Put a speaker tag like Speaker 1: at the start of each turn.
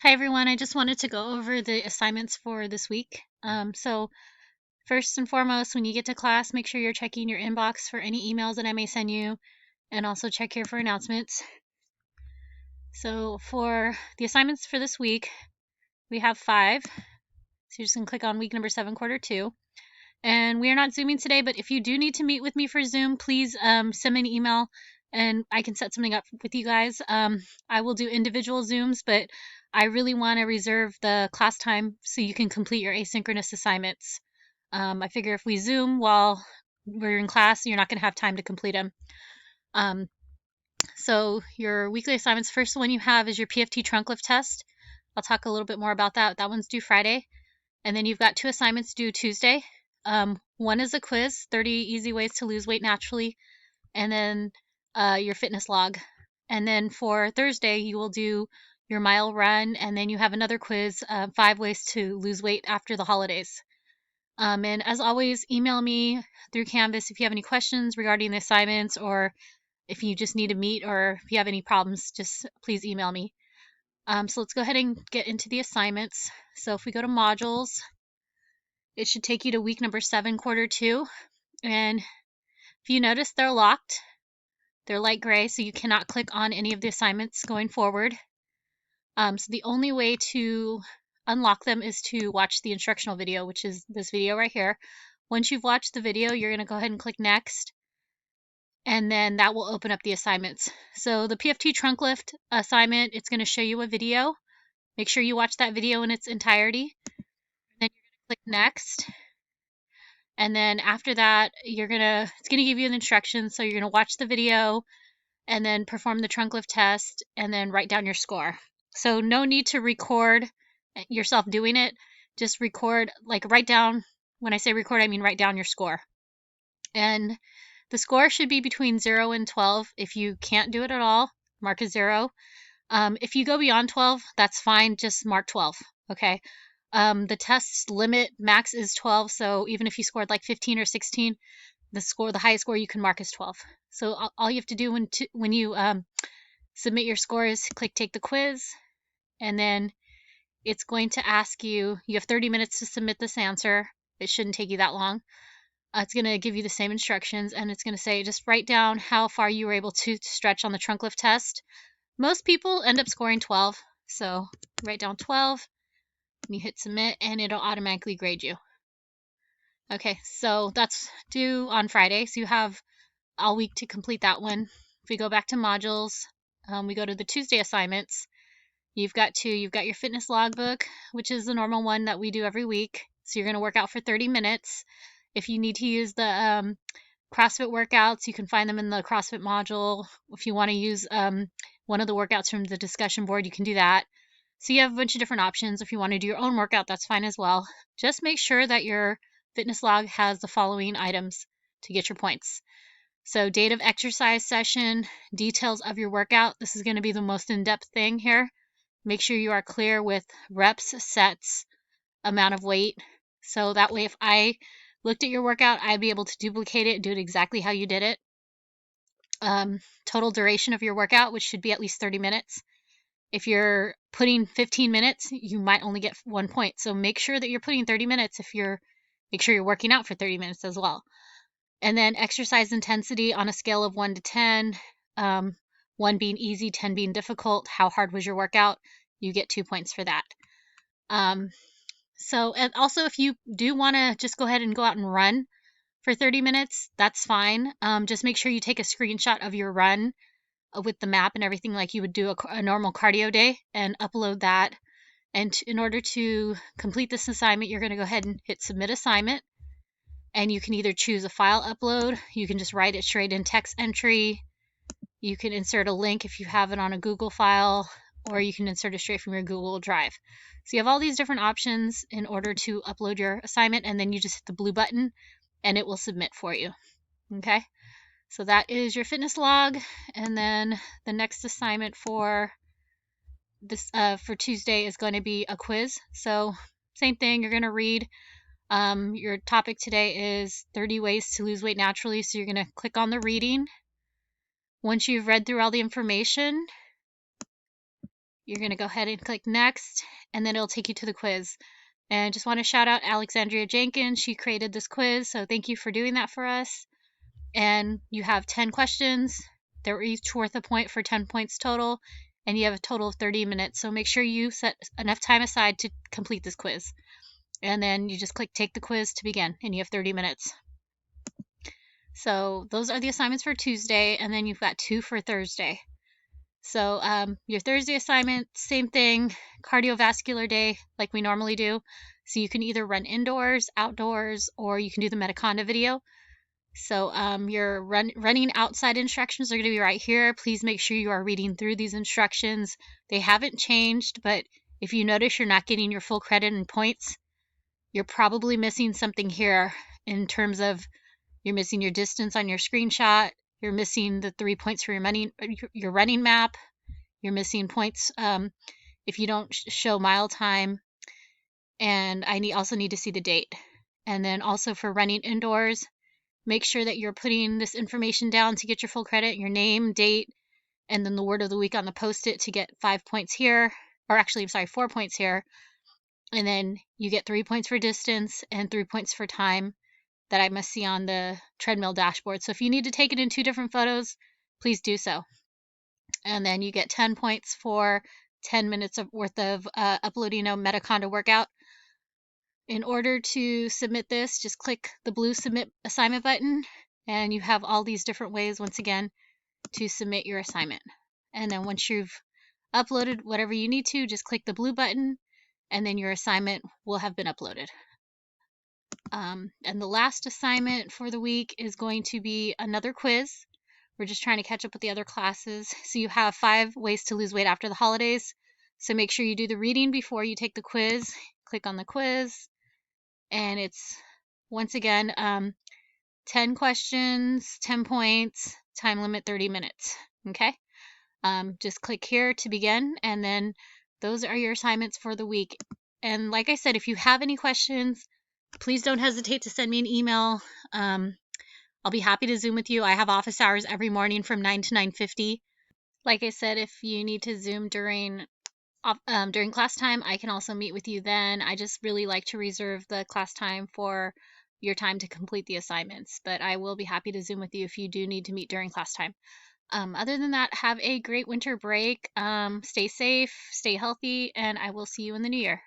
Speaker 1: Hi everyone, I just wanted to go over the assignments for this week. So first and foremost, when you get to class, make sure you're checking your inbox for any emails that I may send you, and also check here for announcements. So for the assignments for this week, we have 5. So you're just gonna click on week number 7, quarter 2. And we are not Zooming today, but if you do need to meet with me for Zoom, please send me an email and I can set something up with you guys. I will do individual Zooms, but I really want to reserve the class time so you can complete your asynchronous assignments. I figure if we Zoom while we're in class, you're not going to have time to complete them. So your weekly assignments, first one you have is your PFT trunk lift test. I'll talk a little bit more about that. That one's due Friday. And then you've got 2 assignments due Tuesday. One is a quiz, 30 easy ways to lose weight naturally, and then your fitness log. And then for Thursday, you will do your mile run, and then you have another quiz, 5 ways to lose weight after the holidays. And as always, email me through Canvas if you have any questions regarding the assignments, or if you just need to meet, or if you have any problems, just please email me. So let's go ahead and get into the assignments. So if we go to modules, it should take you to week number 7, quarter 2. And if you notice, they're locked. They're light gray, so you cannot click on any of the assignments going forward. So the only way to unlock them is to watch the instructional video, which is this video right here. Once you've watched the video, you're going to go ahead and click next, and then that will open up the assignments. So the PFT trunk lift assignment, it's going to show you a video. Make sure you watch that video in its entirety. Then you're going to click next. And then after that, it's going to give you the instructions. So you're going to watch the video and then perform the trunk lift test and then write down your score. So no need to record yourself doing it. Just record, write down. When I say record, I mean write down your score. And the score should be between 0 and 12. If you can't do it at all, mark a 0. If you go beyond 12, that's fine. Just mark 12. Okay. The test limit max is 12, so even if you scored like 15 or 16, the highest score you can mark is 12. So all you have to do when you submit your score is click take the quiz, and then it's going to ask you have 30 minutes to submit this answer. It shouldn't take you that long. It's going to give you the same instructions, and it's going to say just write down how far you were able to stretch on the trunk lift test. Most people end up scoring 12, so write down 12. And you hit submit, and it'll automatically grade you. Okay, so that's due on Friday, so you have all week to complete that one. If we go back to modules, we go to the Tuesday assignments. You've got your fitness logbook, which is the normal one that we do every week. So you're going to work out for 30 minutes. If you need to use the CrossFit workouts, you can find them in the CrossFit module. If you want to use one of the workouts from the discussion board, you can do that. So you have a bunch of different options. If you want to do your own workout, that's fine as well. Just make sure that your fitness log has the following items to get your points. So date of exercise session, details of your workout. This is going to be the most in-depth thing here. Make sure you are clear with reps, sets, amount of weight. So that way if I looked at your workout, I'd be able to duplicate it and do it exactly how you did it. Total duration of your workout, which should be at least 30 minutes. If you're putting 15 minutes, you might only get 1 point. So make sure that you're putting 30 minutes make sure you're working out for 30 minutes as well. And then exercise intensity on a scale of 1 to 10, 1 being easy, 10 being difficult. How hard was your workout? You get 2 points for that. And also if you do want to just go ahead and go out and run for 30 minutes, that's fine. Just make sure you take a screenshot of your run with the map and everything like you would do a normal cardio day and upload that. And in order to complete this assignment, you're going to go ahead and hit submit assignment. And you can either choose a file upload, you can just write it straight in text entry, you can insert a link if you have it on a Google file, or you can insert it straight from your Google Drive. So you have all these different options in order to upload your assignment, and then you just hit the blue button and it will submit for you. Okay, so that is your fitness log. And then the next assignment for this for Tuesday is going to be a quiz. So same thing, you're going to read. Your topic today is 30 ways to lose weight naturally. So you're going to click on the reading. Once you've read through all the information, you're going to go ahead and click next, and then it'll take you to the quiz. And just want to shout out Alexandria Jenkins. She created this quiz, so thank you for doing that for us. And you have 10 questions. They're each worth a point for 10 points total, and you have a total of 30 minutes. So make sure you set enough time aside to complete this quiz. And then you just click take the quiz to begin, and you have 30 minutes. So those are the assignments for Tuesday, and then you've got 2 for Thursday. So your Thursday assignment, same thing, cardiovascular day like we normally do. So you can either run indoors, outdoors, or you can do the Metaconda video. So your running outside instructions are going to be right here. Please make sure you are reading through these instructions. They haven't changed, but if you notice you're not getting your full credit and points, you're probably missing something here in terms of you're missing your distance on your screenshot. You're missing the 3 points for your running map. You're missing points if you don't show mile time. And I also need to see the date. And then also for running indoors, make sure that you're putting this information down to get your full credit, your name, date, and then the word of the week on the post-it to get 5 points here. Or actually, I'm sorry, 4 points here. And then you get 3 points for distance and 3 points for time that I must see on the treadmill dashboard. So if you need to take it in 2 different photos, please do so. And then you get 10 points for 10 minutes worth of uploading a Metaconda workout. In order to submit this, just click the blue submit assignment button, and you have all these different ways, once again, to submit your assignment. And then once you've uploaded whatever you need to, just click the blue button, and then your assignment will have been uploaded. And the last assignment for the week is going to be another quiz. We're just trying to catch up with the other classes. So you have 5 ways to lose weight after the holidays. So make sure you do the reading before you take the quiz. Click on the quiz. And it's, once again, 10 questions, 10 points, time limit 30 minutes. Okay? Just click here to begin. And then those are your assignments for the week. And like I said, if you have any questions, please don't hesitate to send me an email. I'll be happy to Zoom with you. I have office hours every morning from 9 to 9:50. Like I said, if you need to Zoom during class time, I can also meet with you then. I just really like to reserve the class time for your time to complete the assignments, but I will be happy to Zoom with you if you do need to meet during class time. Other than that, have a great winter break. Stay safe, stay healthy, and I will see you in the new year.